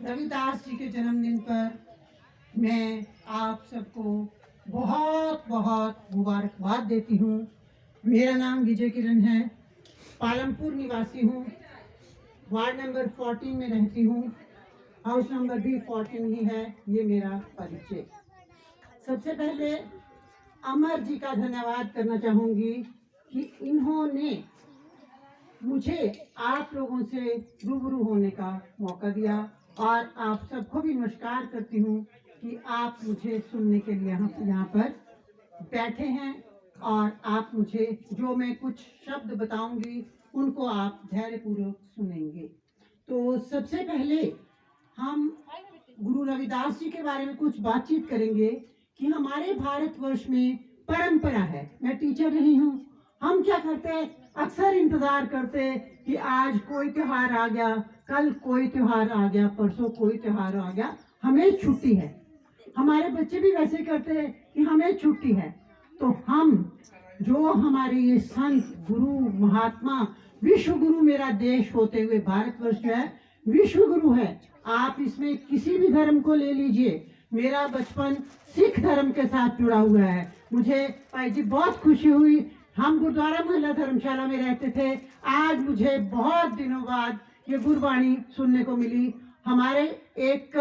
रविदास जी के जन्मदिन पर मैं आप सबको बहुत बहुत मुबारकबाद देती हूँ। मेरा नाम विजय किरण है, पालमपुर निवासी हूँ, वार्ड नंबर 14 में रहती हूँ, हाउस नंबर भी 14 ही है। ये मेरा परिचय। सबसे पहले अमर जी का धन्यवाद करना चाहूँगी कि इन्होंने मुझे आप लोगों से रूबरू होने का मौका दिया, और आप सबको भी नमस्कार करती हूँ कि आप मुझे सुनने के लिए यहाँ पर बैठे हैं, और आप मुझे जो मैं कुछ शब्द बताऊंगी उनको आप धैर्यपूर्वक सुनेंगे। तो सबसे पहले हम गुरु रविदास जी के बारे में कुछ बातचीत करेंगे कि हमारे भारतवर्ष में परंपरा है। मैं टीचर रही हूँ, हम क्या करते हैं, अक्सर इंतजार करते हैं कि आज कोई त्योहार आ गया, कल कोई त्योहार आ गया, परसों कोई त्योहार आ गया, हमें छुट्टी है। हमारे बच्चे भी वैसे करते हैं कि हमें छुट्टी है। तो हम जो हमारे ये संत गुरु महात्मा, विश्व गुरु मेरा देश होते हुए भारतवर्ष जो है विश्व गुरु है। आप इसमें किसी भी धर्म को ले लीजिए। मेरा बचपन सिख धर्म के साथ जुड़ा हुआ है। मुझे भाई जी बहुत खुशी हुई, हम गुरुद्वारा मोहल्ला धर्मशाला में रहते थे, आज मुझे बहुत दिनों बाद ये गुरबाणी सुनने को मिली। हमारे एक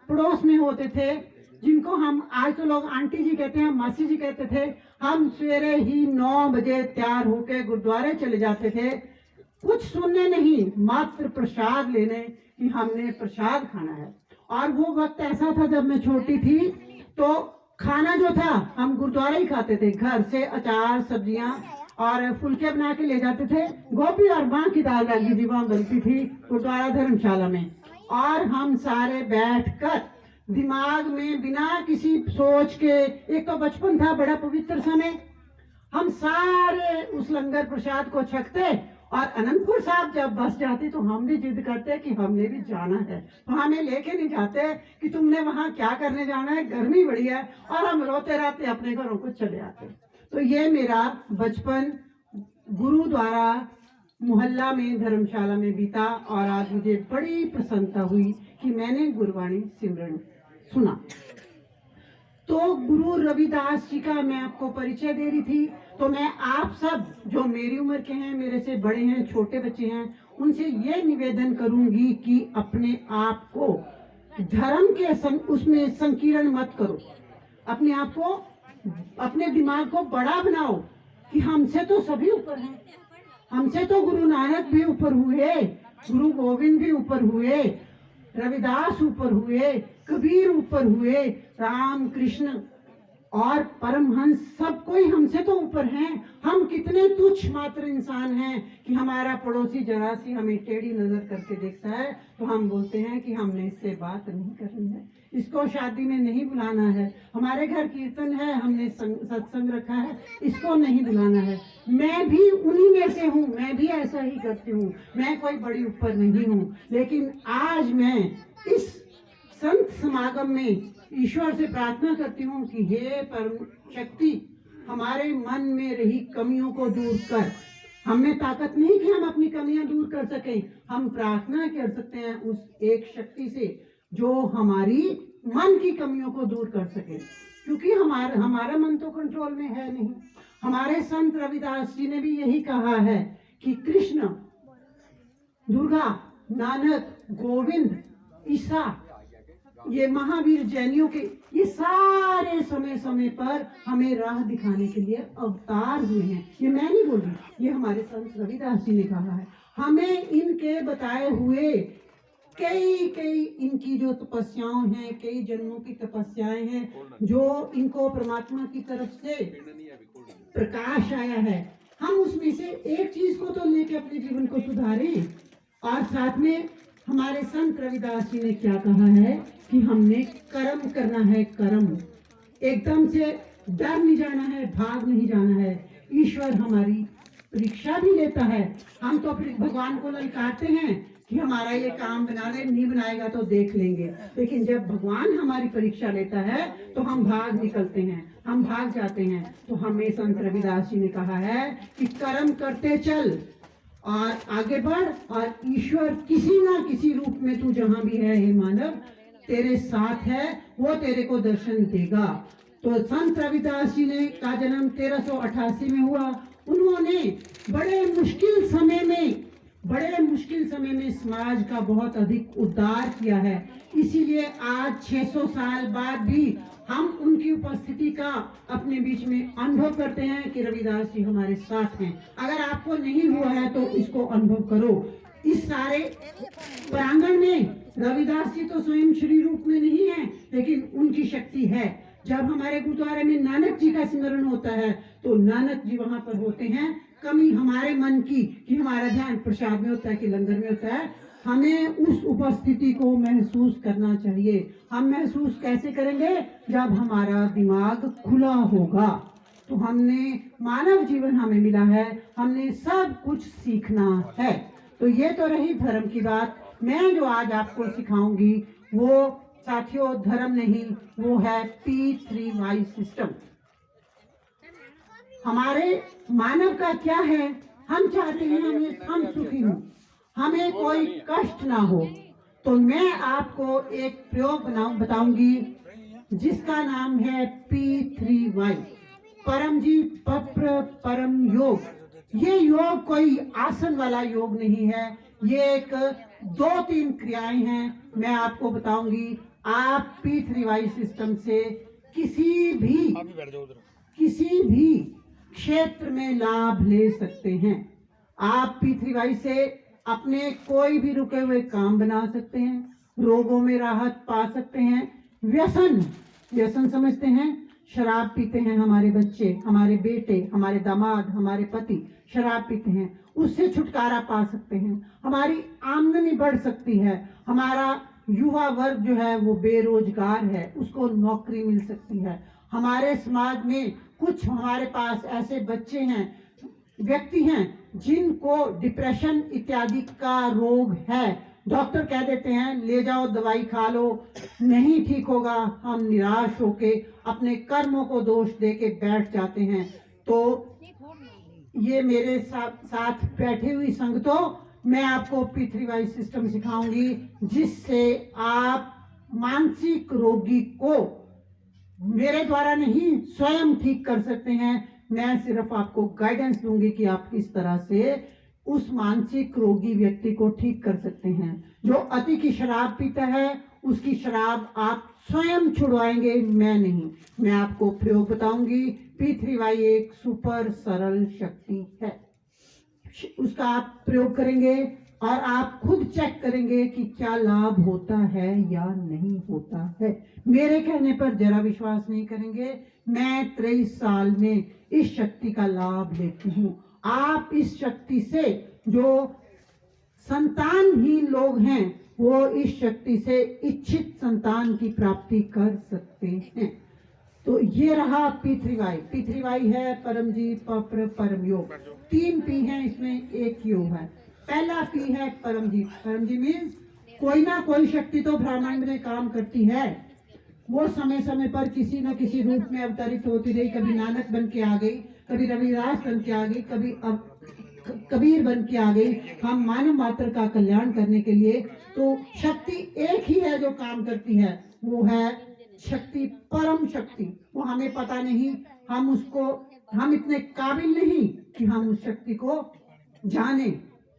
पड़ोस में होते थे जिनको हम आज तो लोग आंटी जी कहते हैं, मासी जी कहते थे। हम सवेरे ही 9 बजे तैयार होकर गुरुद्वारे चले जाते थे, कुछ सुनने नहीं, मात्र प्रसाद लेने कि हमने प्रसाद खाना है। और वो वक्त ऐसा था जब मैं छोटी थी, तो खाना जो था हम गुरुद्वारा ही खाते थे। घर से अचार सब्जियां और फुलके बना के ले जाते थे। गोभी और माँ की दाल वाली भी वहाँ बनती थी गुरुद्वारा धर्मशाला में, और हम सारे बैठकर दिमाग में बिना किसी सोच के, एक तो बचपन था, बड़ा पवित्र समय, हम सारे उस लंगर प्रसाद को छकते। और अनंतपुर साहब जब बस जाती तो हम भी जिद करते कि हमने भी जाना है, तो हमें लेके नहीं जाते कि तुमने वहां क्या करने जाना है, गर्मी बड़ी है, और हम रोते रहते अपने घरों को चले आते। तो ये मेरा बचपन गुरुद्वारा मोहल्ला में धर्मशाला में बीता, और आज मुझे बड़ी प्रसन्नता हुई कि मैंने गुरबाणी सिमरन सुना। तो गुरु रविदास जी का मैं आपको परिचय दे रही थी। तो मैं आप सब जो मेरी उम्र के हैं, मेरे से बड़े हैं, छोटे बच्चे हैं, उनसे ये निवेदन करूंगी कि अपने आप को धर्म के उसमें संकीर्ण मत करो। अपने आप को, अपने दिमाग को बड़ा बनाओ कि हमसे तो सभी ऊपर हैं। हमसे तो गुरु नानक भी ऊपर हुए, गुरु गोविंद भी ऊपर हुए, रविदास ऊपर हुए, कबीर ऊपर हुए, राम कृष्ण और परमहंस सब कोई हमसे तो ऊपर हैं। हम कितने तुच्छ मात्र इंसान हैं कि हमारा पड़ोसी जरा सी हमें टेढ़ी नजर करके देखता है तो हम बोलते हैं कि हमने इससे बात नहीं करनी है, इसको शादी में नहीं बुलाना है, हमारे घर कीर्तन है, हमने सत्संग रखा है, इसको नहीं बुलाना है। मैं भी उन्हीं में से हूँ, मैं भी ऐसा ही करती हूँ, मैं कोई बड़ी ऊपर नहीं हूँ। लेकिन आज मैं इस संत समागम में ईश्वर से प्रार्थना करती हूँ कि हे परम शक्ति, हमारे मन में रही कमियों को दूर कर। हम में ताकत नहीं कि हम अपनी कमियां दूर कर सकें, हम प्रार्थना कर सकते हैं उस एक शक्ति से जो हमारी मन की कमियों को दूर कर सके, क्योंकि हमारा मन तो कंट्रोल में है नहीं। हमारे संत रविदास जी ने भी यही कहा है कि कृष्ण, दुर्गा, नानक, गोविंद, ईसा, ये महावीर जैनियों के, ये सारे समय समय पर हमें राह दिखाने के लिए अवतार हुए हैं। ये मैं नहीं बोल रही, ये हमारे संत रविदास जी ने कहा है। हमें इनके बताए हुए कई इनकी जो तपस्याएं हैं, कई जन्मों की तपस्याएं हैं, जो इनको परमात्मा की तरफ से प्रकाश आया है, हम उसमें से एक चीज को तो लेके अपने जीवन को सुधारें। और साथ में हमारे संत रविदास जी ने क्या कहा है कि हमने कर्म करना है, कर्म, एकदम से डर नहीं जाना है, भाग नहीं जाना है। ईश्वर हमारी परीक्षा भी लेता है। हम तो फिर भगवान को ललकारते हैं कि हमारा ये काम बना ले, नहीं बनाएगा तो देख लेंगे, लेकिन जब भगवान हमारी परीक्षा लेता है तो हम भाग निकलते हैं, हम भाग जाते हैं। तो हमें संत रविदास जी ने कहा है कि कर्म करते चल और आगे बढ़, और ईश्वर किसी ना किसी रूप में तू जहां भी है हे मानव तेरे साथ है, वो तेरे को दर्शन देगा। तो संत रविदास जी ने का जन्म 1388 में हुआ। उन्होंने बड़े मुश्किल समय में समाज का बहुत अधिक उद्धार किया है। इसीलिए आज 600 साल बाद भी हम उनकी उपस्थिति का अपने बीच में अनुभव करते हैं कि रविदास जी हमारे साथ हैं। अगर आपको नहीं हुआ है तो इसको अनुभव करो। इस सारे प्रांगण में रविदास जी तो स्वयं श्री रूप में नहीं है, लेकिन उनकी शक्ति है। जब हमारे गुरुद्वारे में नानक जी का स्मरण होता है तो नानक जी वहां पर होते हैं। कमी हमारे मन की कि हमारा ध्यान प्रसाद में होता है कि लंगर में होता है, हमें उस उपस्थिति को महसूस करना चाहिए। हम महसूस कैसे करेंगे? जब हमारा दिमाग खुला होगा। तो हमने मानव जीवन हमें मिला है, हमने सब कुछ सीखना है। तो ये तो रही धर्म की बात। मैं जो आज आपको सिखाऊंगी वो साथियों धर्म नहीं, वो है P3Y सिस्टम। हमारे मानव का क्या है? हम चाहते हैं हम सुखी हों, हमें कोई कष्ट ना हो। तो मैं आपको एक प्रयोग बताऊंगी जिसका नाम है P3Y, परमजी पप्र परम योग। ये योग कोई आसन वाला योग नहीं है, ये एक 2-3 क्रियाएं हैं। मैं आपको बताऊंगी। आप P3Y सिस्टम से किसी भी क्षेत्र में लाभ ले सकते हैं। आप P3Y से अपने कोई भी रुके हुए काम बना सकते हैं, रोगों में राहत पा सकते हैं। व्यसन समझते हैं, शराब पीते हैं हमारे बच्चे, हमारे बेटे, हमारे दामाद, हमारे पति शराब पीते हैं, उससे छुटकारा पा सकते हैं। हमारी आमदनी बढ़ सकती है। हमारा युवा वर्ग जो है वो बेरोजगार है, उसको नौकरी मिल सकती है। हमारे समाज में कुछ हमारे पास ऐसे बच्चे हैं, व्यक्ति हैं जिनको डिप्रेशन इत्यादि का रोग है। डॉक्टर कह देते हैं ले जाओ दवाई खा लो, नहीं ठीक होगा। हम निराश होके अपने कर्मों को दोष देके बैठ जाते हैं। तो ये मेरे साथ बैठी हुई संगतों, मैं आपको P3Y सिस्टम सिखाऊंगी जिससे आप मानसिक रोगी को मेरे द्वारा नहीं स्वयं ठीक कर सकते हैं। मैं सिर्फ आपको गाइडेंस दूंगी कि आप किस तरह से उस मानसिक रोगी व्यक्ति को ठीक कर सकते हैं। जो अति की शराब पीता है उसकी शराब आप स्वयं छुड़वाएंगे, मैं नहीं। मैं आपको प्रयोग बताऊंगी। P3Y एक सुपर सरल शक्ति है, उसका आप प्रयोग करेंगे और आप खुद चेक करेंगे कि क्या लाभ होता है या नहीं होता है। मेरे कहने पर जरा विश्वास नहीं करेंगे। मैं 23 साल में इस शक्ति का लाभ लेती हूँ। आप इस शक्ति से, जो संतानहीन लोग हैं वो इस शक्ति से इच्छित संतान की प्राप्ति कर सकते हैं। तो ये रहा P3Y। P3Y है परमजी पप्र परम योग। 3 P हैं, इसमें एक योग है। पहला P है परमजी। परमजी मीन्स कोई ना कोई शक्ति तो ब्रह्मांड में काम करती है। वो समय समय पर किसी न किसी रूप में अवतरित होती रही। कभी नानक बन के आ गई, कभी रविदास बन के आ गई, कभी कबीर बन के आ गई, हम मानव मात्र का कल्याण करने के लिए। तो शक्ति एक ही है जो काम करती है, वो है शक्ति, परम शक्ति। वो हमें पता नहीं, हम इतने काबिल नहीं कि हम उस शक्ति को जाने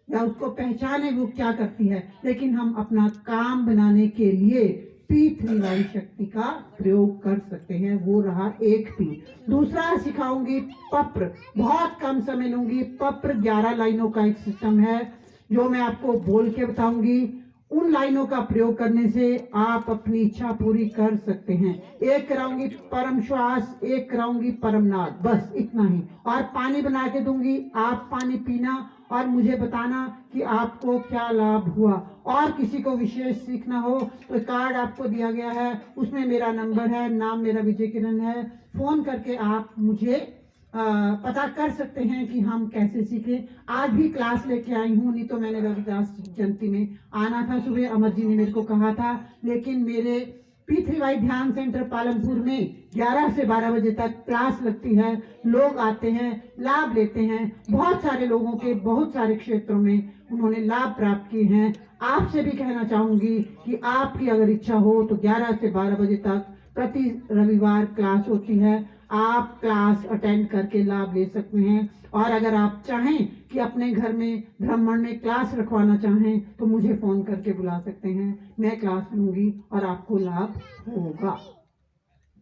या उसको पहचाने वो क्या करती है, लेकिन हम अपना काम बनाने के लिए P3Y शक्ति का प्रयोग कर सकते हैं। वो रहा एक P। दूसरा सिखाऊंगी पप्र, बहुत कम समय लूंगी। पप्र 11 लाइनों का एक सिस्टम है जो मैं आपको बोल के बताऊंगी। उन लाइनों का प्रयोग करने से आप अपनी इच्छा पूरी कर सकते हैं। एक कराऊंगी परम श्वास, एक कराऊंगी परम नाद, बस इतना ही। और पानी बना के दूंगी, आप पानी पीना और मुझे बताना कि आपको क्या लाभ हुआ। और किसी को विशेष सीखना हो तो कार्ड आपको दिया गया है, उसमें मेरा नंबर है, नाम मेरा विजय किरण है। फोन करके आप मुझे पता कर सकते हैं कि हम कैसे सीखें। आज भी क्लास लेके आई हूँ, नहीं तो मैंने रविदास जयंती में आना था सुबह, अमर जी ने मेरे को कहा था, लेकिन मेरे P3Y ध्यान सेंटर पालमपुर में 11 से 12 बजे तक क्लास लगती है। लोग आते हैं, लाभ लेते हैं। बहुत सारे लोगों के बहुत सारे क्षेत्रों में उन्होंने लाभ प्राप्त किए हैं। आपसे भी कहना चाहूंगी कि आपकी अगर इच्छा हो तो 11 से 12 बजे तक प्रति रविवार क्लास होती है। आप क्लास अटेंड करके लाभ ले सकते हैं। और अगर आप चाहें कि अपने घर में ब्राह्मण में क्लास रखवाना चाहें तो मुझे फोन करके बुला सकते हैं। मैं क्लास लूंगी और आपको लाभ होगा।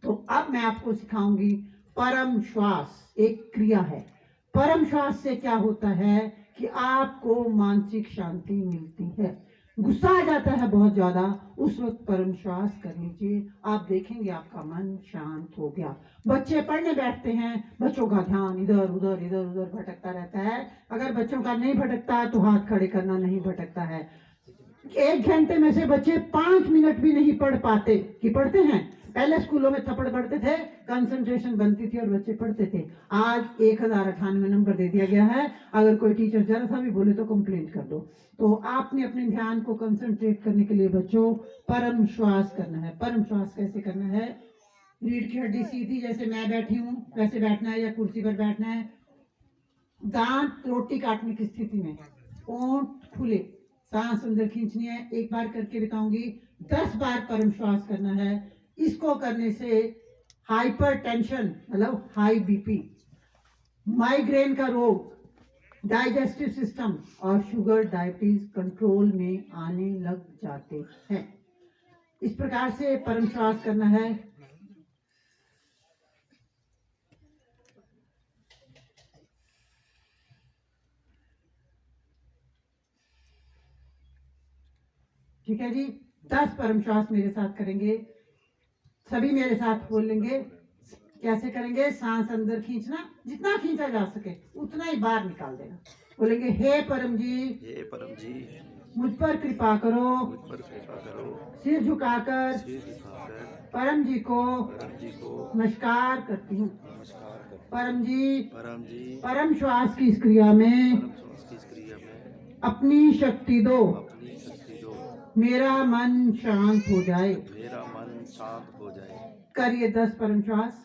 तो अब मैं आपको सिखाऊंगी परम श्वास। एक क्रिया है। परम श्वास से क्या होता है कि आपको मानसिक शांति मिलती है। गुस्सा आ जाता है बहुत ज्यादा, उस वक्त परम श्वास कर लीजिए, आप देखेंगे आपका मन शांत हो गया। बच्चे पढ़ने बैठते हैं, बच्चों का ध्यान इधर उधर भटकता रहता है। अगर बच्चों का नहीं भटकता तो हाथ खड़े करना, नहीं भटकता है। 1 घंटे में से बच्चे 5 मिनट भी नहीं पढ़ पाते। कि पढ़ते हैं? पहले स्कूलों में थप्पड़ पढ़ते थे, कंसंट्रेशन बनती थी और बच्चे पढ़ते थे। आज 1098 नंबर दे दिया गया है। अगर कोई टीचर जरा सा भी बोले तो कंप्लेंट कर दो। तो आपने अपने ध्यान को कंसंट्रेट करने के लिए बच्चों परम श्वास करना है। परम श्वास कैसे करना है? रीढ़ की हड्डी सीधी, जैसे मैं बैठी हूँ वैसे बैठना है या कुर्सी पर बैठना है। दांत रोटी काटने की स्थिति में, ओंठ खुले, सांस अंदर खींचनी है। एक बार करके बताऊंगी, 10 बार परम श्वास करना है। इसको करने से हाइपर टेंशन मतलब हाई बीपी, माइग्रेन का रोग, डाइजेस्टिव सिस्टम और शुगर डायबिटीज कंट्रोल में आने लग जाते हैं। इस प्रकार से परम श्वास करना है। ठीक है जी, 10 परम श्वास मेरे साथ करेंगे। सभी मेरे साथ बोल लेंगे। कैसे करेंगे? सांस अंदर खींचना, जितना खींचा जा सके उतना ही बाहर निकाल देना। बोलेंगे, हे परम जी, हे परम जी, मुझ पर कृपा करो, मुझ पर कृपा करो, सिर झुकाकर सिर झुकाकर परम जी को नमस्कार करती हूँ। नमस्कार करता हूँ। परम जी, परम श्वास की इस क्रिया में परम श्वास की इस क्रिया में अपनी शक्ति दो, अपनी शक्ति दो, मेरा मन शांत हो जाए। मेरा मन शांत हो जाए। करिए 10 परम श्वास।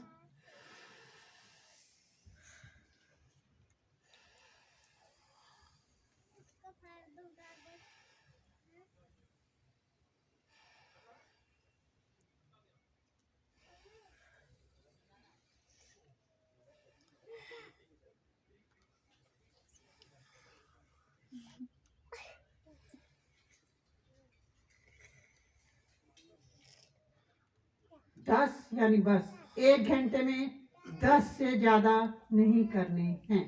दस यानी बस 1 घंटे में 10 से ज्यादा नहीं करने हैं।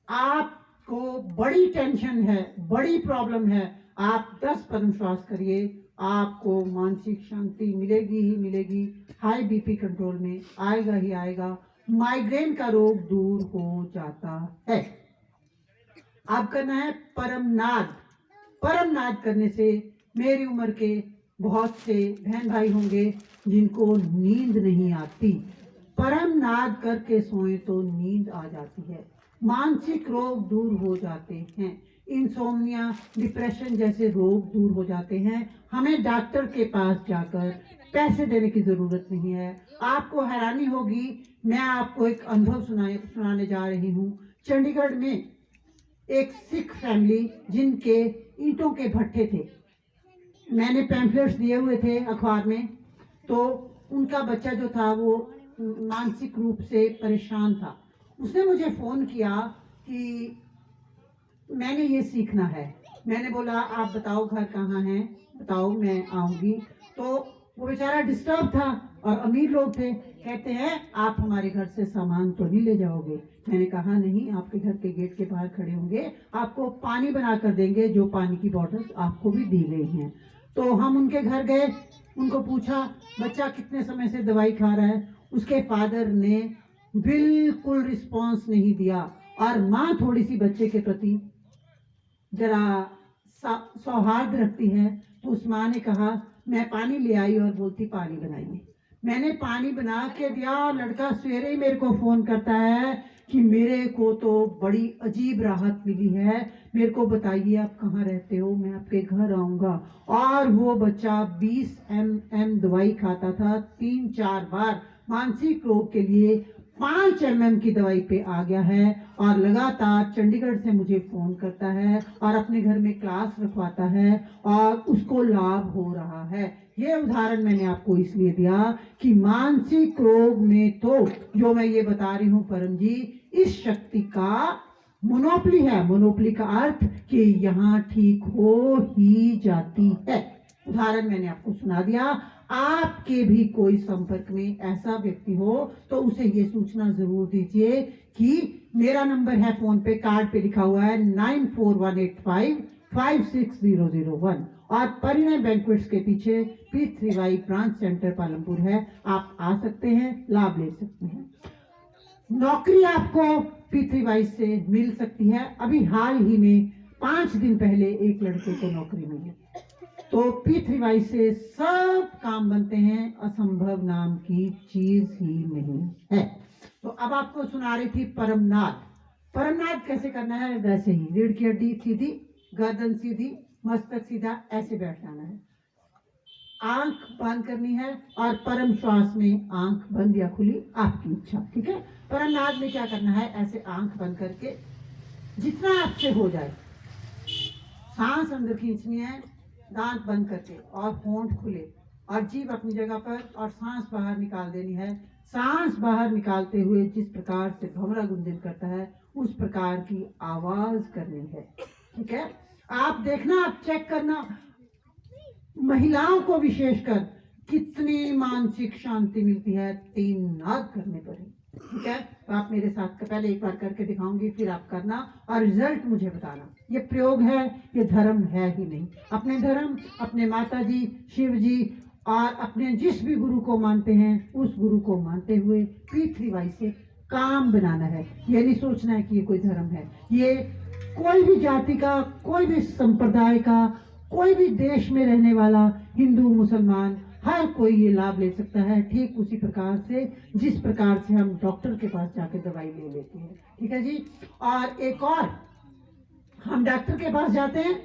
आपको बड़ी टेंशन है, बड़ी प्रॉब्लम है, आप 10 परम श्वास करिए, आपको मानसिक शांति मिलेगी ही मिलेगी। हाई बीपी कंट्रोल में आएगा ही आएगा। माइग्रेन का रोग दूर हो जाता है। आप करना है परम नाद। परम नाद करने से मेरी उम्र के बहुत से बहन भाई होंगे जिनको नींद नहीं आती। परम नाद करके सोए तो नींद आ जाती है। मानसिक रोग दूर हो जाते हैं। इंसोम्निया, डिप्रेशन जैसे रोग दूर हो जाते हैं। हमें डॉक्टर के पास जाकर पैसे देने की जरूरत नहीं है। आपको हैरानी होगी, मैं आपको एक अनुभव सुनाने जा रही हूँ। चंडीगढ़ में एक सिख फैमिली जिनके ईंटों के भट्ठे थे, मैंने पैम्फलेट्स दिए हुए थे अखबार में, तो उनका बच्चा जो था वो मानसिक रूप से परेशान था। उसने मुझे फोन किया कि मैंने ये सीखना है। मैंने बोला आप बताओ घर कहाँ है, बताओ मैं आऊंगी। तो वो बेचारा डिस्टर्ब था और अमीर लोग थे। कहते हैं आप हमारे घर से सामान तो नहीं ले जाओगे? मैंने कहा नहीं, आपके घर के गेट के बाहर खड़े होंगे, आपको पानी बना कर देंगे, जो पानी की बॉटल्स आपको भी दी गई हैं। तो हम उनके घर गए, उनको पूछा बच्चा कितने समय से दवाई खा रहा है। उसके फादर ने बिल्कुल रिस्पॉन्स नहीं दिया और माँ थोड़ी सी बच्चे के प्रति जरा सौहार्द रखती है। तो उस माँ ने कहा मैं पानी ले आई और बोलती पानी बनाइए। मैंने पानी बना के दिया और लड़का सवेरे ही मेरे को फोन करता है कि मेरे को तो बड़ी अजीब राहत मिली है, मेरे को बताइए आप कहाँ रहते हो, मैं आपके घर आऊंगा। और वो बच्चा 20 mm दवाई खाता था 3-4 बार, मानसिक रोग के लिए 5 mm की दवाई पे आ गया है और लगातार चंडीगढ़ से मुझे फोन करता है और अपने घर में क्लास रखवाता है और उसको लाभ हो रहा है। ये उदाहरण मैंने आपको इसलिए दिया कि मानसिक रोग में तो जो मैं ये बता रही हूँ परम जी, इस शक्ति का मोनोपली है। मोनोपली का अर्थ कि यहाँ ठीक हो ही जाती है। उदाहरण मैंने आपको सुना दिया। आपके भी कोई संपर्क में ऐसा व्यक्ति हो तो उसे ये सूचना जरूर दीजिए कि मेरा नंबर है, फोन पे कार्ड पे लिखा हुआ है 9418556001 और परिणय बैंक्वेट्स के पीछे P3Y ब्रांच सेंटर पालमपुर है। आप आ सकते हैं, लाभ ले सकते हैं। नौकरी आपको P3Y से मिल सकती है। अभी हाल ही में 5 दिन पहले एक लड़के को नौकरी मिली। तो P3Y से सब काम बनते हैं, असंभव नाम की चीज ही नहीं है। तो अब आपको सुना रही थी परमनाद। परमनाद कैसे करना है? वैसे ही रीढ़ की हड्डी सीधी, गर्दन सीधी, मस्तक सीधा, ऐसे बैठ जाना है। आंख बंद करनी है और परम श्वास में आंख बंद या खुली आपकी इच्छा, ठीक है। परमनाद में क्या करना है? ऐसे आंख बंद करके जितना आपसे हो जाए सांस अंदर खींचनी है, दांत बंद करके और होंठ खुले और जीभ अपनी जगह पर और सांस बाहर निकाल देनी है। सांस बाहर निकालते हुए जिस प्रकार से भंवरा गुंजन करता है उस प्रकार की आवाज करनी है, ठीक है। आप देखना, आप चेक करना, महिलाओं को विशेषकर कितनी मानसिक शांति मिलती है 3 नाद करने पर ही, ठीक है। तो आप मेरे साथ पहले एक बार करके दिखाऊंगी, फिर आप करना और रिजल्ट मुझे बताना। ये प्रयोग है, ये धर्म है ही नहीं। अपने धर्म, अपने माता जी, शिव जी और अपने जिस भी गुरु को मानते हैं उस गुरु को मानते हुए P3Y से काम बनाना है। ये नहीं सोचना है कि ये कोई धर्म है। ये कोई भी जाति का, कोई भी संप्रदाय का, कोई भी देश में रहने वाला हिंदू, मुसलमान, हर कोई ये लाभ ले सकता है। ठीक उसी प्रकार से जिस प्रकार से हम डॉक्टर के पास जाके दवाई ले लेते हैं, ठीक है जी। और एक और, हम डॉक्टर के पास जाते हैं,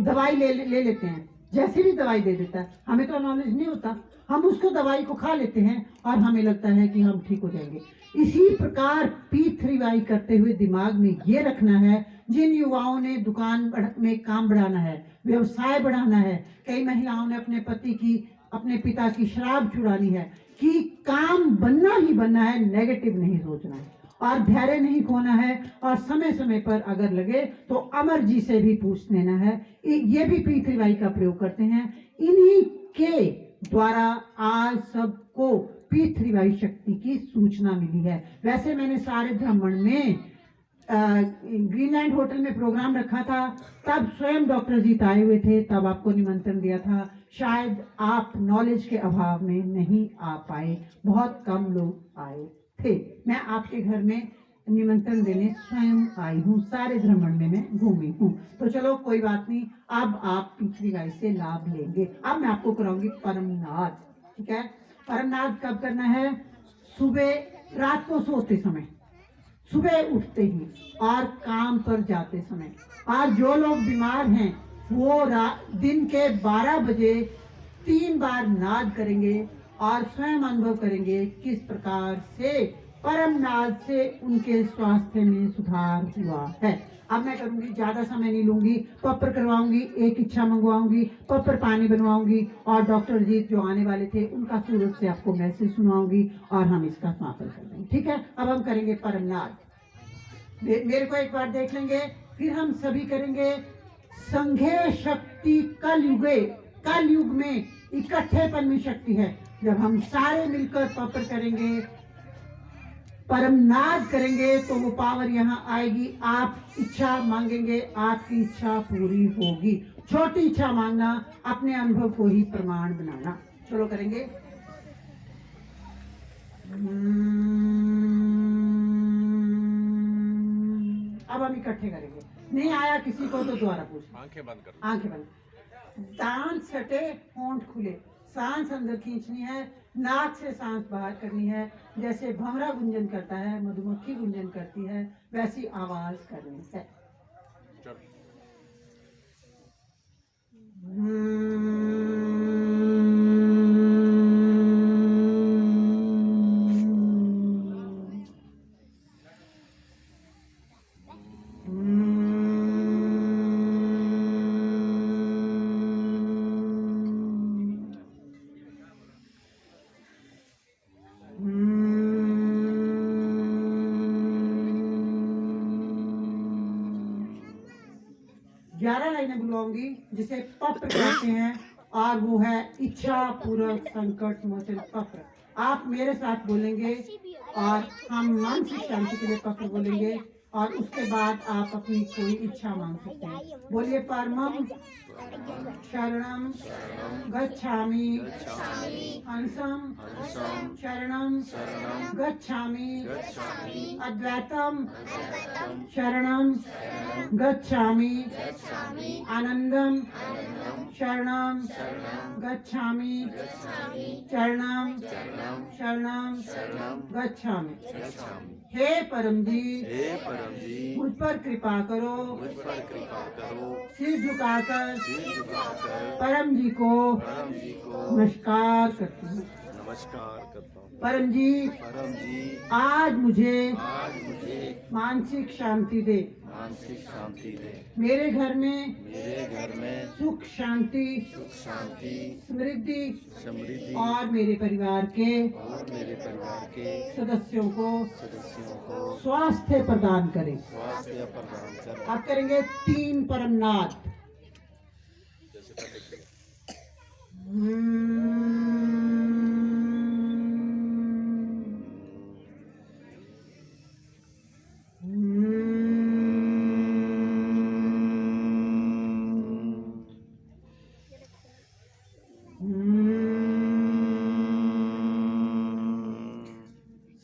दवाई ले लेते हैं, जैसे भी दवाई दे देता है, हमें तो नॉलेज नहीं होता, हम उसको दवाई को खा लेते हैं और हमें लगता है कि हम ठीक हो जाएंगे। इसी प्रकार P3Y करते हुए दिमाग में ये रखना है, जिन युवाओं ने दुकान में काम बढ़ाना है, व्यवसाय बढ़ाना है, कई महिलाओं ने अपने पति की, अपने पिता की शराब छुड़ानी है, कि काम बनना ही बनना है, नेगेटिव नहीं सोचना है और धैर्य नहीं खोना है और समय समय पर अगर लगे तो अमर जी से भी पूछ लेना है। ये भी P3Y का प्रयोग करते हैं। इन्हीं के द्वारा आज सबको P3Y शक्ति की सूचना मिली है। वैसे मैंने सारे भ्रमण में ग्रीनलैंड होटल में प्रोग्राम रखा था, तब स्वयं डॉक्टर जी आए हुए थे, तब आपको निमंत्रण दिया था। शायद आप नॉलेज के अभाव में नहीं आ पाए, बहुत कम लोग आए थे। मैं आपके घर में निमंत्रण देने स्वयं आई हूँ, सारे भ्रमण में मैं घूमी हूँ। तो चलो कोई बात नहीं, अब आप P3Y से लाभ लेंगे। अब मैं आपको कराऊंगी परमनाद, ठीक है। परमनाद कब करना है? सुबह, रात को सोते समय, सुबह उठते ही और काम पर जाते समय। और जो लोग बीमार हैं वो दिन के 12 बजे 3 बार नाद करेंगे और स्वयं अनुभव करेंगे किस प्रकार से परम नाद से उनके स्वास्थ्य में सुधार हुआ है। अब मैं करूंगी, ज्यादा समय नहीं लूंगी, पप्पर करवाऊंगी, एक इच्छा मंगवाऊंगी, पप्पर पानी बनवाऊंगी और डॉक्टर जी जो आने वाले थे उनका सूरत से आपको मैसेज सुनाऊंगी और हम इसका समापन कर देंगे, ठीक है। अब हम करेंगे परम नाद। मेरे को एक बार देख लेंगे, फिर हम सभी करेंगे। संघे शक्ति कलयुगे, कलयुग में इकट्ठेपन में शक्ति है। जब हम सारे मिलकर पप्पर करेंगे, परमनाद करेंगे तो वो पावर यहाँ आएगी। आप इच्छा मांगेंगे, आपकी इच्छा पूरी होगी। छोटी इच्छा मांगना, अपने अनुभव को ही प्रमाण बनाना। चलो करेंगे। अब हम इकट्ठे करेंगे। नहीं आया किसी को तो दोबारा पूछ। आंखें बंद कर लो। आंखें बंद, दांत सटे, होंठ खुले, सांस अंदर खींचनी है, नाक से सांस बाहर करनी है। जैसे भंवरा गुंजन करता है, मधुमक्खी गुंजन करती है, वैसी आवाज करनी है। ग्यारह लाइनें बुलवाऊंगी जिसे पत्र कहते हैं, और वो है इच्छा पूर्वक संकट मोचन पत्र। आप मेरे साथ बोलेंगे और हम मानसिक शांति के लिए पत्र बोलेंगे, और उसके बाद आप अपनी कोई इच्छा मांग सकते हैं। बोलिए, परमं शरणं गच्छामि, हंसं शरणं गच्छामि, अद्वैतं शरणं गच्छामि, आनंदं शरणं गच्छामि, चरणं शरणं गच्छामि। हे परम जी, मुझ पर कृपा करो, सिर झुकाकर परम जी को नमस्कार करती हूँ। नमस्कार करता हूँ। परम जी, आज मुझे मानसिक शांति दे। मेरे घर में सुख शांति समृद्धि और मेरे परिवार के सदस्यों को स्वास्थ्य प्रदान करें। आप करेंगे 3 परम नाद।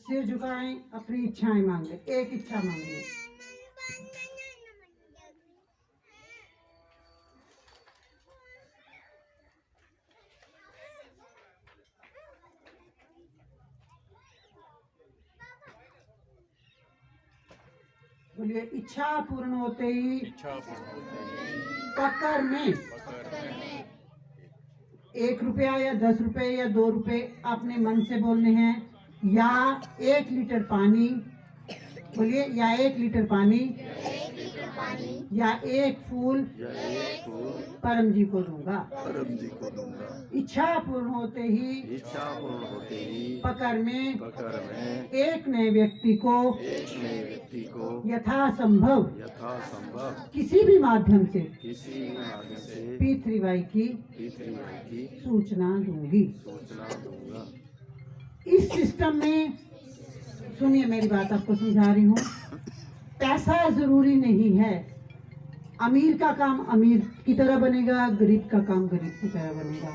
सिर झुकाएं, अपनी इच्छाएं मांगे। एक इच्छा मांगे। बोलिए, इच्छा पूर्ण होते ही पकड़ में 1 रुपया या 10 रुपए या 2 रुपए अपने मन से बोलने हैं, या 1 लीटर पानी। बोलिए, या 1 लीटर पानी या 1 फूल परम जी को दूंगा। इच्छा पूर्ण होते ही पकड़ में एक नए व्यक्ति को यथासंभव किसी भी माध्यम से P3Y की सूचना दूंगी। इस सिस्टम में सुनिए, मेरी बात आपको समझा रही हूँ। पैसा जरूरी नहीं है। अमीर का काम अमीर की तरह बनेगा, गरीब का काम गरीब की तरह बनेगा।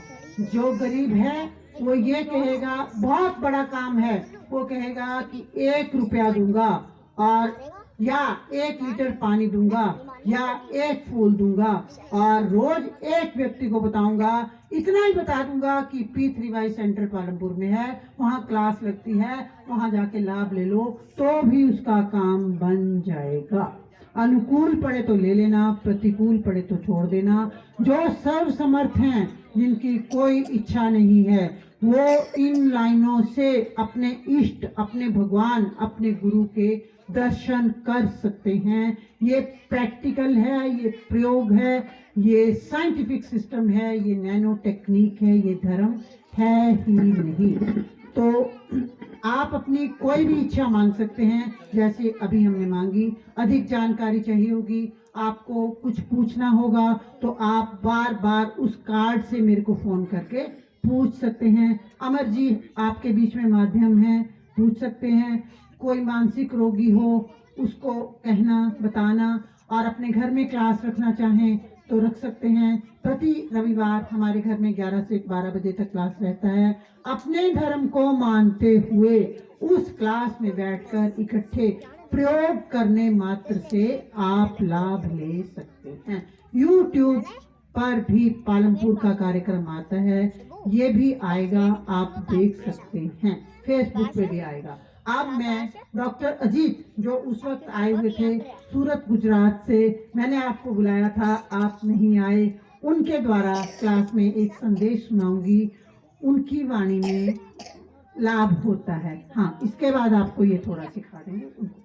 जो गरीब है वो ये कहेगा, बहुत बड़ा काम है, वो कहेगा कि 1 रुपया दूंगा, और या 1 लीटर पानी दूंगा, या 1 फूल दूंगा, और रोज 1 व्यक्ति को बताऊंगा। इतना ही बता दूंगा कि P3Y सेंटर पालमपुर में है, वहाँ क्लास लगती है, वहाँ जाके लाभ ले लो, तो भी उसका काम बन जाएगा। अनुकूल पड़े तो ले लेना, प्रतिकूल पड़े तो छोड़ देना। जो सर्व समर्थ हैं, जिनकी कोई इच्छा नहीं है, वो इन लाइनों से अपने इष्ट, अपने भगवान, अपने गुरु के दर्शन कर सकते हैं। ये प्रैक्टिकल है, ये प्रयोग है, ये साइंटिफिक सिस्टम है, ये नैनो टेक्निक है, ये धर्म है ही नहीं। तो आप अपनी कोई भी इच्छा मांग सकते हैं, जैसे अभी हमने मांगी। अधिक जानकारी चाहिए होगी, आपको कुछ पूछना होगा, तो आप बार बार उस कार्ड से मेरे को फोन करके पूछ सकते हैं। अमर जी आपके बीच में माध्यम है, पूछ सकते हैं। कोई मानसिक रोगी हो, उसको कहना, बताना, और अपने घर में क्लास रखना चाहें तो रख सकते हैं। प्रति रविवार हमारे घर में 11 से 12 बजे तक क्लास रहता है। अपने धर्म को मानते हुए उस क्लास में बैठकर इकट्ठे प्रयोग करने मात्र से आप लाभ ले सकते हैं। YouTube पर भी पालमपुर का कार्यक्रम आता है, ये भी आएगा, आप देख सकते हैं, फेसबुक पे भी आएगा। अब मैं डॉक्टर अजीत जो उस वक्त आए हुए थे सूरत गुजरात से, मैंने आपको बुलाया था, आप नहीं आए, उनके द्वारा क्लास में एक संदेश सुनाऊंगी। उनकी वाणी में लाभ होता है। हाँ, इसके बाद आपको ये थोड़ा सिखा देंगे उनको।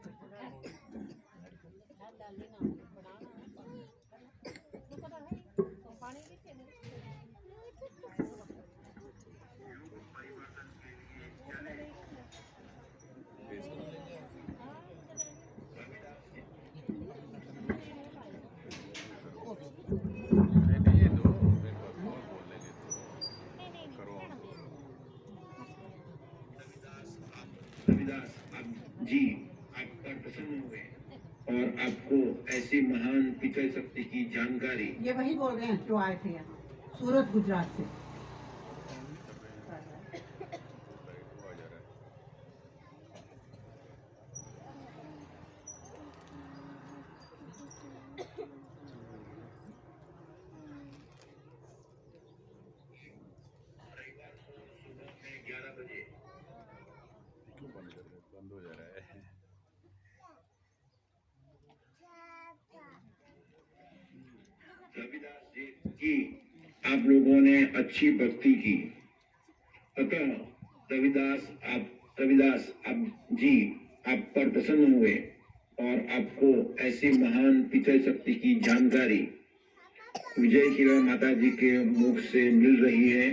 रविदास आप जी आप पर प्रसन्न हुए और आपको ऐसी महान पितृ शक्ति की जानकारी। ये वही बोल रहे हैं जो आए थे यहाँ सूरत गुजरात से। रविवार को सुबह में 11 बजे बंद हो जा रहा है। रविदास जी की आप लोगों ने अच्छी भक्ति की, अतः रविदास आप जी आप पर प्रसन्न हुए और आपको ऐसी महान पितृ शक्ति की जानकारी विजय खीरा माता जी के मुख से मिल रही है,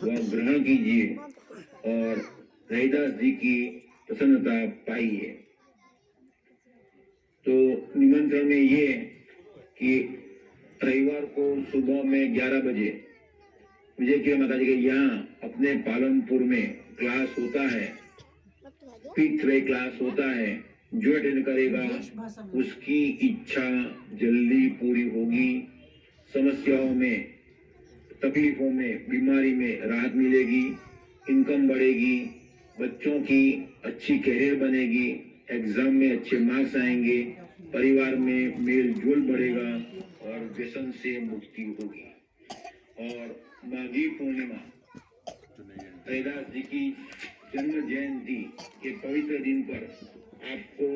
वह ग्रहण कीजिए और रविदास जी की प्रसन्नता पाइए। तो निमंत्रण में ये कि रविवार को सुबह में 11 बजे विजय खीरा माता जी के यहाँ अपने पालनपुर में क्लास होता है, पितृ क्लास होता है। जो अटेंड करेगा उसकी इच्छा जल्दी पूरी होगी, समस्याओं में, तकलीफों में, बीमारी में राहत मिलेगी, इनकम बढ़ेगी, बच्चों की अच्छी कैरियर बनेगी, एग्जाम में अच्छे मार्क्स आएंगे, परिवार में मेल जोल बढ़ेगा और व्यसन से मुक्ति होगी। और माघी पूर्णिमा रविदास जी की जन्म जयंती के पवित्र दिन पर आपको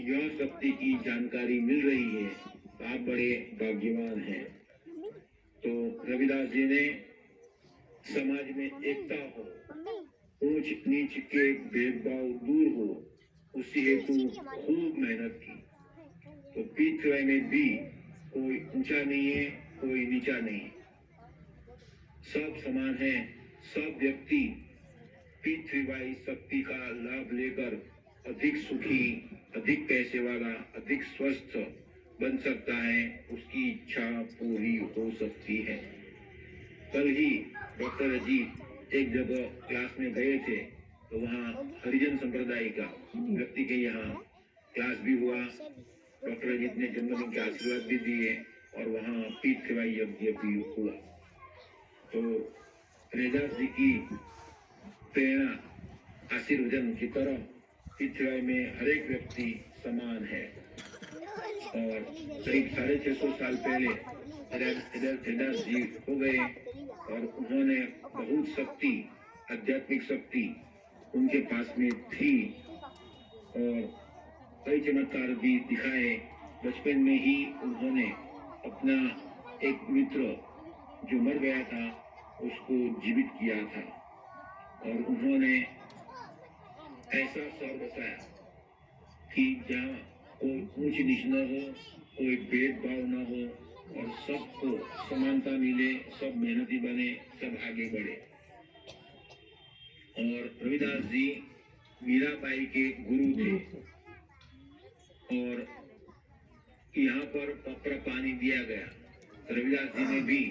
यह शक्ति की जानकारी मिल रही है, तो आप बड़े भाग्यवान हैं। तो रविदास जी ने समाज में एकता हो, ऊंच नीच के भेदभाव दूर हो, उसी हेतु खूब मेहनत की। तो पृथ्वी में भी कोई ऊंचा नहीं है, कोई नीचा नहीं, सब समान है। सब व्यक्ति पृथ्वी शक्ति का लाभ लेकर अधिक सुखी, अधिक पैसे वाला, अधिक स्वस्थ बन सकता है, उसकी इच्छा पूरी हो सकती है। कल ही डॉक्टर अजीत एक जगह क्लास में गए थे, तो वहाँ हरिजन संप्रदाय का व्यक्ति के यहाँ क्लास भी हुआ। डॉक्टर अजीत ने जन्मदिन के आशीर्वाद भी दिए और वहाँ पीठ सेवाई यज्ञ भी हुआ। तो रविदास जी की प्रेरणा आशीर्वचन की तरह पृथ्वी में हर एक व्यक्ति समान है। और करीब 650 साल पहले रविदास जी हो गए और उन्होंने बहुत शक्ति, आध्यात्मिक शक्ति उनके पास में थी और कई चमत्कार भी दिखाए। बचपन में ही उन्होंने अपना एक मित्र जो मर गया था उसको जीवित किया था और उन्होंने ऐसा शहर बसाया कि जहाँ कोई ऊंच नीच न हो, कोई भेदभाव न हो और सबको समानता मिले, सब मेहनती बने, सब आगे बढ़े। और रविदास जी मीराबाई के गुरु थे और यहाँ पर पपरा पानी दिया गया। रविदास जी ने भी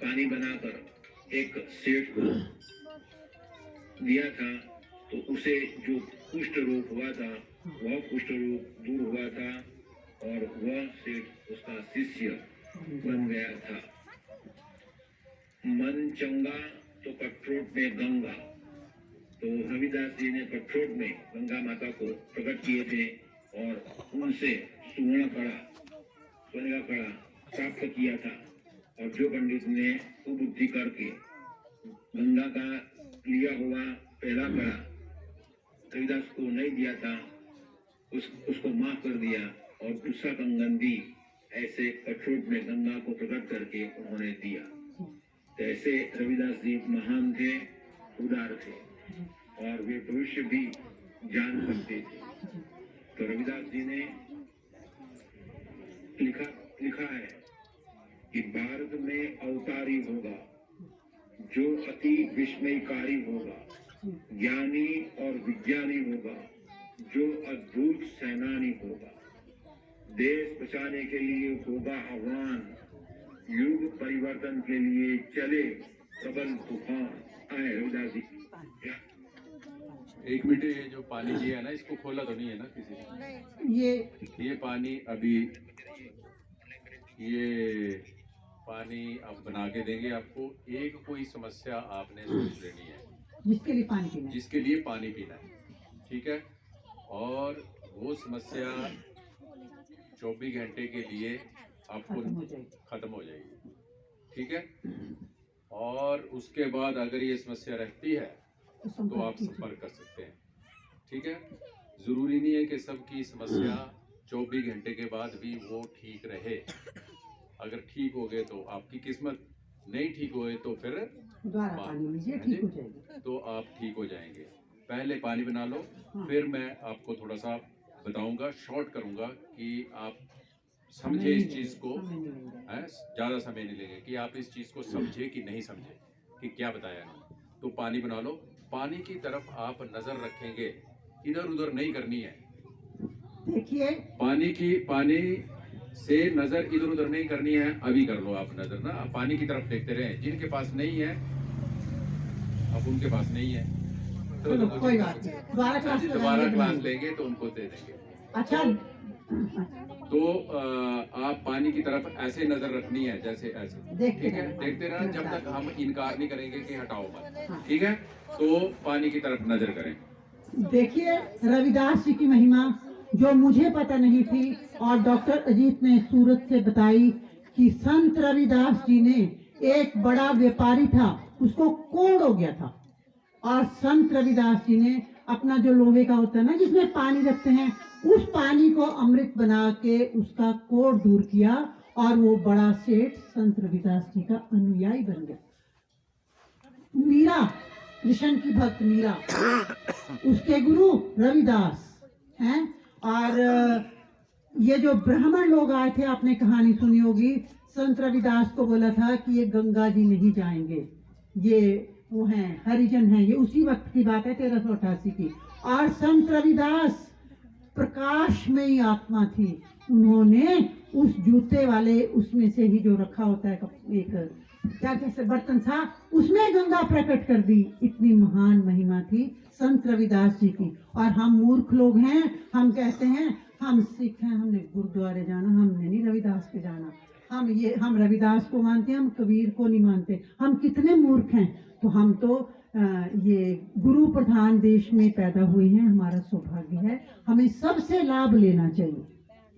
पानी बनाकर एक सेठ को दिया था, तो उसे जो कुष्ठ रोग हुआ था वह कुष्ठ रोग दूर हुआ था और वह सेठ उसका शिष्य बन गया था। मन चंगा तो कठोट में गंगा। तो रविदास जी ने कठोट में गंगा माता को प्रकट किए थे और उनसे सुवर्ण कड़ा, सोने का कड़ा प्राप्त किया था। और जो पंडित ने कुबुद्धि करके गंगा का लिया हुआ पहला कड़ा रविदास को नहीं दिया था, उसको माफ कर दिया और दूसरा कंगन भी ऐसे कठोट में गंगा को प्रकट करके उन्होंने दिया। तो ऐसे रविदास जी महान थे, उदार थे और वे भविष्य भी जान सकते थे। तो रविदास जी ने लिखा है कि भारत में अवतारी होगा जो अति विस्मयकारी होगा, ज्ञानी और विज्ञानी होगा जो अद्भुत सेनानी होगा, देश बचाने के लिए होगा आह्वान, युग परिवर्तन के लिए चले प्रबल तूफान। आए रविदास जी। एक मिनट, ये जो पानी दिया है ना, इसको खोला तो नहीं है ना किसी ने? ये पानी अभी ये पानी अब बना के देंगे आपको। एक कोई समस्या आपने सोच लेनी है जिसके लिए पानी पीना है, जिसके लिए पानी पीना है, ठीक है? और वो समस्या 24 घंटे के लिए आपको खत्म हो जाएगी, ठीक है? और उसके बाद अगर ये समस्या रहती है तो आप संपर्क कर सकते हैं, ठीक है? ज़रूरी नहीं है कि सबकी समस्या 24 घंटे के बाद भी वो ठीक रहे। अगर ठीक हो गए तो आपकी किस्मत, नहीं ठीक हुए तो फिर दोबारा पानी लीजिए, ठीक हो जाएगी। तो आप ठीक हो जाएंगे। पहले पानी बना लो, फिर मैं आपको थोड़ा सा बताऊंगा, शॉर्ट करूंगा कि आप समझे इस चीज़ को, है ज़्यादा समय नहीं लेंगे कि आप इस चीज़ को समझे कि नहीं समझे कि क्या बताया इन्होंने। तो पानी बना लो, पानी की तरफ आप नज़र रखेंगे, इधर उधर नहीं करनी है। देखिए, पानी से नजर इधर उधर नहीं करनी है। अभी कर लो आप नजर ना, आप पानी की तरफ देखते रहें। जिनके पास नहीं है, अब उनके पास नहीं है तो कोई बात नहीं, दोबारा क्लास लेंगे तो उनको दे देंगे। अच्छा, तो आप पानी की तरफ ऐसे नजर रखनी है, जैसे ऐसे, ठीक है? देखते रहना जब तक हम इनकार नहीं करेंगे कि हटाओ मत, ठीक है? तो पानी की तरफ नजर करें। देखिए, रविदास जी की महिमा जो मुझे पता नहीं थी और डॉक्टर अजीत ने सूरत से बताई कि संत रविदास जी ने, एक बड़ा व्यापारी था, उसको कोढ़ हो गया था और संत रविदास जी ने अपना जो लोहे का होता है ना जिसमें पानी रखते हैं, उस पानी को अमृत बना के उसका कोढ़ दूर किया और वो बड़ा सेठ संत रविदास जी का अनुयायी बन गया। मीरा, कृष्ण की भक्त मीरा, उसके गुरु रविदास हैं। और ये जो ब्राह्मण लोग आए थे, आपने कहानी सुनी होगी, संत रविदास को बोला था कि ये गंगा जी नहीं जाएंगे, ये वो हैं हरिजन हैं। ये उसी वक्त की बात है, 1388 की। और संत रविदास प्रकाशमयी आत्मा थी, उन्होंने उस जूते वाले उसमें से ही जो रखा होता है एक क्या कैसे बर्तन था, उसमें गंगा प्रकट कर दी। इतनी महान महिमा थी संत रविदास जी की। और हम मूर्ख लोग हैं, हम कहते हैं हम सिख हैं, हमने गुरुद्वारे जाना, हमने नहीं रविदास के जाना। हम रविदास को मानते हैं, हम कबीर को नहीं मानते। हम कितने मूर्ख हैं। तो हम तो ये गुरु प्रधान देश में पैदा हुए हैं, हमारा सौभाग्य है, हमें सबसे लाभ लेना चाहिए,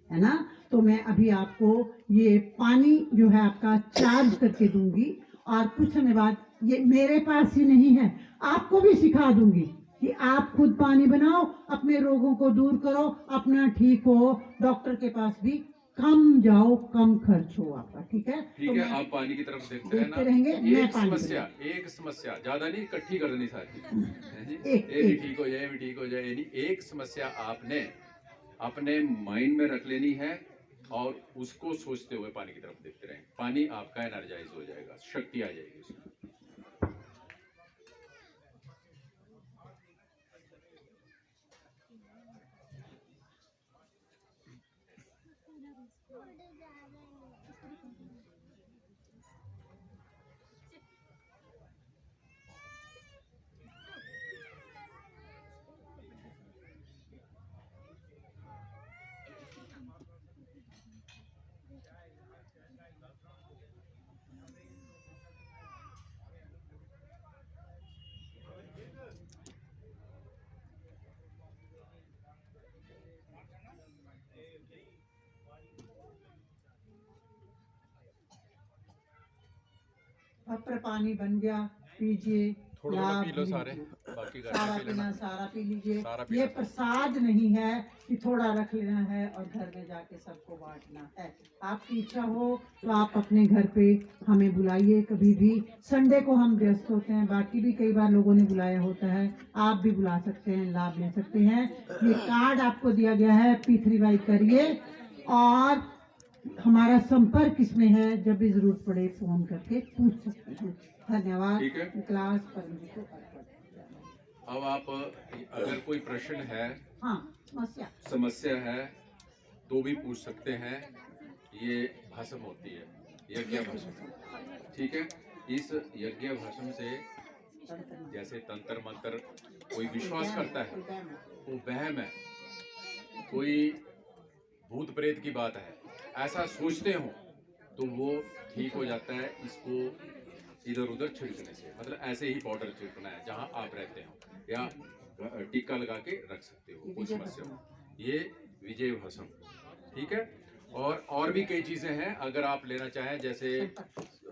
है ना? तो मैं अभी आपको ये पानी जो है आपका चार्ज करके दूंगी और कुछ समय बाद, ये मेरे पास ही नहीं है, आपको भी सिखा दूंगी कि आप खुद पानी बनाओ, अपने रोगों को दूर करो, अपना ठीक हो, डॉक्टर के पास भी कम जाओ, कम खर्च हो आपका, ठीक है? ठीक तो है, आप पानी की तरफ देखते देखते रहेंगे। मैं एक पानी समस्या ज्यादा नहीं, इकट्ठी कर देनी सारी, एक- ये भी एक। ठीक हो जाए, ये भी ठीक हो जाए, यानी एक समस्या आपने अपने माइंड में रख लेनी है और उसको सोचते हुए पानी की तरफ देखते रहें। पानी आपका एनर्जाइज हो जाएगा, शक्ति आ जाएगी उसमें। अब पानी बन गया, पीजिए, थोड़ा थोड़ा लाभ पी लो सारे, लीजिए। बाकी घर सारा में पी पीना, लेना। सारा पी लीजिए। सारा पी ये लेना। प्रसाद नहीं है कि थोड़ा रख लेना है और घर में जाके सबको बांटना है। आपकी इच्छा हो तो आप अपने घर पे हमें बुलाइए कभी भी। संडे को हम व्यस्त होते हैं, बाकी भी कई बार लोगों ने बुलाया होता है, आप भी बुला सकते हैं, लाभ ले सकते हैं। ये कार्ड आपको दिया गया है, P3Y करिए और हमारा संपर्क इसमें है, जब भी जरूरत पड़े फोन करके पूछ सकते हैं। धन्यवाद। ठीक है। क्लास परम जी को अर्पण। अब आप अगर कोई प्रश्न है, हाँ, समस्या समस्या है तो भी पूछ सकते हैं। ये भस्म होती है, यज्ञ भस्म, ठीक है। इस यज्ञ भस्म से जैसे तंत्र मंत्र कोई विश्वास करता है, वो वहम है, कोई भूत प्रेत की बात है, ऐसा सोचते हो तो वो ठीक हो जाता है। इसको इधर उधर छिड़कने से, मतलब ऐसे ही पाउडर छिड़कना है जहाँ आप रहते हो, या टीका लगा के रख सकते हो कोई समस्या हो। ये विजय भस्म, ठीक है। और भी कई चीज़ें हैं, अगर आप लेना चाहें, जैसे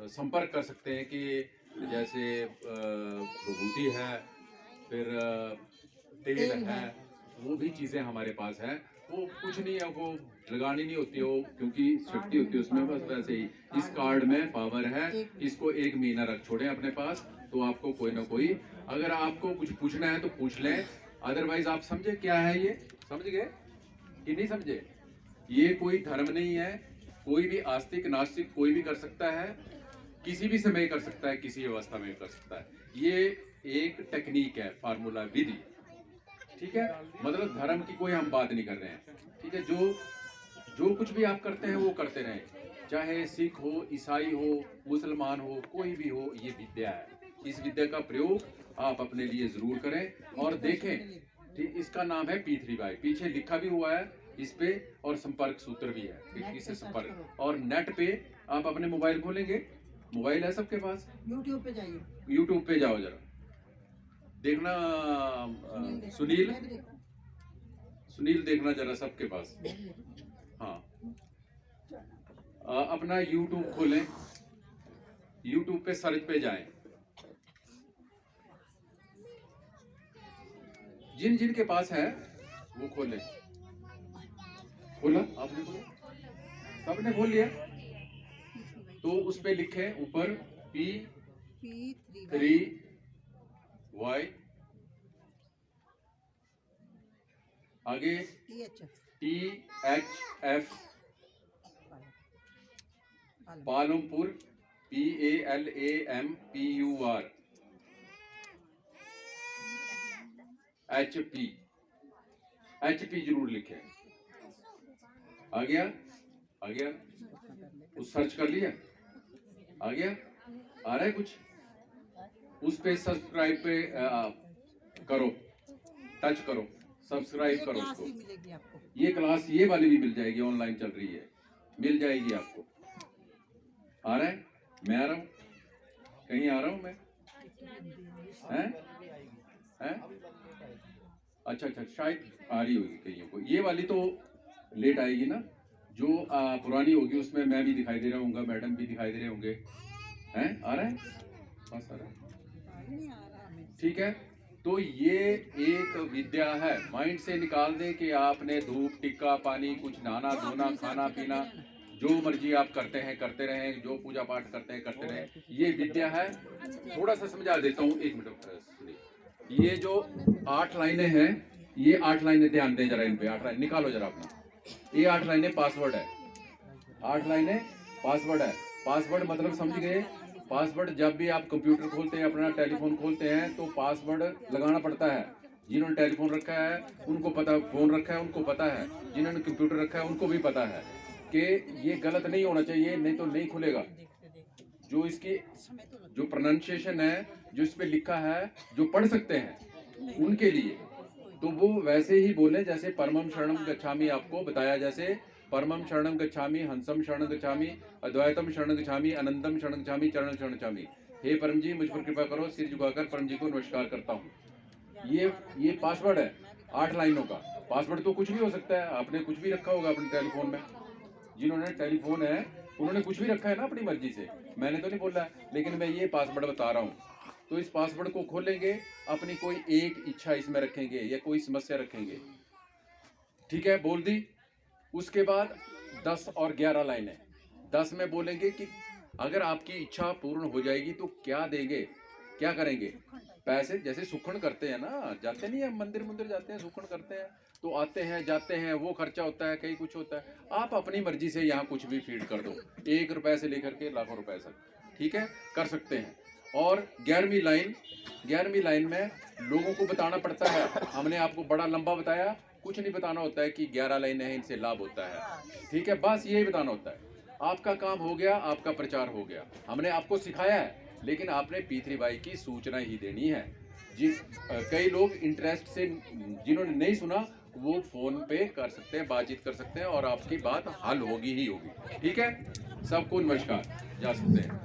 संपर्क कर सकते हैं कि जैसे विभूति है, फिर तेल है, वो भी चीज़ें हमारे पास हैं। वो कुछ नहीं है, वो लगानी नहीं होती हो, क्योंकि शक्ति होती है उसमें, बस वैसे ही इस कार्ड में पावर है। इसको 1 महीना रख छोड़ें अपने पास, तो आपको कोई ना कोई, अगर आपको कुछ पूछना है तो पूछ लें। अदरवाइज आप समझे क्या है ये, समझ गए कि नहीं समझे? ये कोई धर्म नहीं है, कोई भी आस्तिक नास्तिक कोई भी कर सकता है, किसी भी समय कर सकता है, किसी अवस्था में कर सकता है। ये एक टेक्निक है, फार्मूला, विधि, ठीक है। मतलब धर्म की कोई हम बात नहीं कर रहे हैं, ठीक है। जो कुछ भी आप करते हैं वो करते रहें, चाहे सिख हो, ईसाई हो, मुसलमान हो, कोई भी हो, ये विद्या है। इस विद्या का प्रयोग आप अपने लिए जरूर करें और देखें, ठीक। इसका नाम है P3Y, पीछे लिखा भी हुआ है इस पे, और संपर्क सूत्र भी है, इससे संपर्क। और नेट पे आप अपने मोबाइल खोलेंगे, मोबाइल है सबके पास, यूट्यूब पे जाइए, यूट्यूब पे जाओ, जरा देखना, सुनील देखना जरा सबके पास। हाँ, अपना यूट्यूब खोलें, यूट्यूब पे सर्च पे जाएं, जिन जिन के पास है वो खोलें। खोला आपने? खोला? सबने खोल लिया? तो उस पे लिखे ऊपर P3Y, आगे THF, पालमपुर, PALAMPUR, HP जरूर लिखे। आ गया? उस सर्च कर लिया? आ गया? आ रहा है कुछ? उस पे सब्सक्राइब पे करो, टच करो, सब्सक्राइब करो उसको। ये क्लास, ये वाली भी मिल जाएगी, ऑनलाइन चल रही है, मिल जाएगी आपको। आ रहा है? मैं आ रहा हूँ, कहीं आ रहा हूँ मैं, हैं? अच्छा, शायद आ रही होगी कहीं को। ये वाली तो लेट आएगी ना, जो पुरानी होगी उसमें मैं भी दिखाई दे रहा हूँ, मैडम भी दिखाई दे रहे होंगे, हैं? आ रहा है? बस आ रहा है, ठीक है। तो ये एक विद्या है, माइंड से निकाल दे कि आपने धूप, टिक्का, पानी, कुछ नहाना धोना, खाना पीना, जो मर्जी आप करते रहें, जो पूजा पाठ करते रहें, ये विद्या है। थोड़ा सा समझा देता हूँ, 1 मिनट सुनिए। ये जो 8 लाइनें हैं, ये 8 लाइनें, ध्यान दें जरा इन पे। 8 लाइन निकालो जरा अपना, ये 8 लाइनें पासवर्ड है, 8 लाइनें पासवर्ड है। पासवर्ड मतलब समझ गए? पासवर्ड जब भी आप कंप्यूटर खोलते हैं, अपना टेलीफोन खोलते हैं, तो पासवर्ड लगाना पड़ता है। जिन्होंने टेलीफोन रखा है उनको पता, फोन रखा है उनको पता है, जिन्होंने कंप्यूटर रखा है उनको भी पता है कि ये गलत नहीं होना चाहिए, नहीं तो नहीं खुलेगा। जो इसकी जो प्रोनाउंसिएशन है, जो इस पे लिखा है, जो पढ़ सकते हैं उनके लिए, तो वो वैसे ही बोले जैसे परमम शरणम गच्छामि आपको बताया, जैसे परमम शरणम गच्छामि, हंसम शरणम गच्छामि, अद्वैतम शरणम गच्छामि, अनंतम शरणम गच्छामि, चरण शरण गच्छामि। हे परम जी, मुझ पर कृपा करो, सिर झुकाकर परम जी को नमस्कार करता हूँ। ये पासवर्ड है 8 लाइनों का। पासवर्ड तो कुछ भी हो सकता है, आपने कुछ भी रखा होगा अपने टेलीफोन में, जिन्होंने टेलीफोन है उन्होंने कुछ भी रखा है ना अपनी मर्जी से, मैंने तो नहीं बोला, लेकिन मैं ये पासवर्ड बता रहा हूँ। तो इस पासवर्ड को खोलेंगे, अपनी कोई एक इच्छा इसमें रखेंगे या कोई समस्या रखेंगे, ठीक है, बोल दी। उसके बाद 10 और 11 लाइनें। 10 में बोलेंगे कि अगर आपकी इच्छा पूर्ण हो जाएगी तो क्या देंगे, क्या करेंगे। पैसे जैसे सुखण करते हैं ना, जाते नहीं है मंदिर मंदिर जाते हैं, सुखण करते हैं, तो आते हैं जाते हैं, वो खर्चा होता है, कहीं कुछ होता है। आप अपनी मर्जी से यहाँ कुछ भी फीड कर दो, 1 रुपए से लेकर के लाखों रुपए तक, ठीक है, कर सकते हैं। और 11वीं लाइन में लोगों को बताना पड़ता है। हमने आपको बड़ा लंबा बताया, कुछ नहीं बताना होता है कि 11 लाइनें हैं, इनसे लाभ होता है, ठीक है, बस यही बताना होता है। आपका काम हो गया, आपका प्रचार हो गया। हमने आपको सिखाया है, लेकिन आपने P3 बाई की सूचना ही देनी है। कई लोग इंटरेस्ट से, जिन्होंने नहीं सुना, वो फोन पे कर सकते हैं, बातचीत कर सकते हैं, और आपकी बात हल होगी ही होगी, ठीक है। सबको नमस्कार, जा सकते हैं।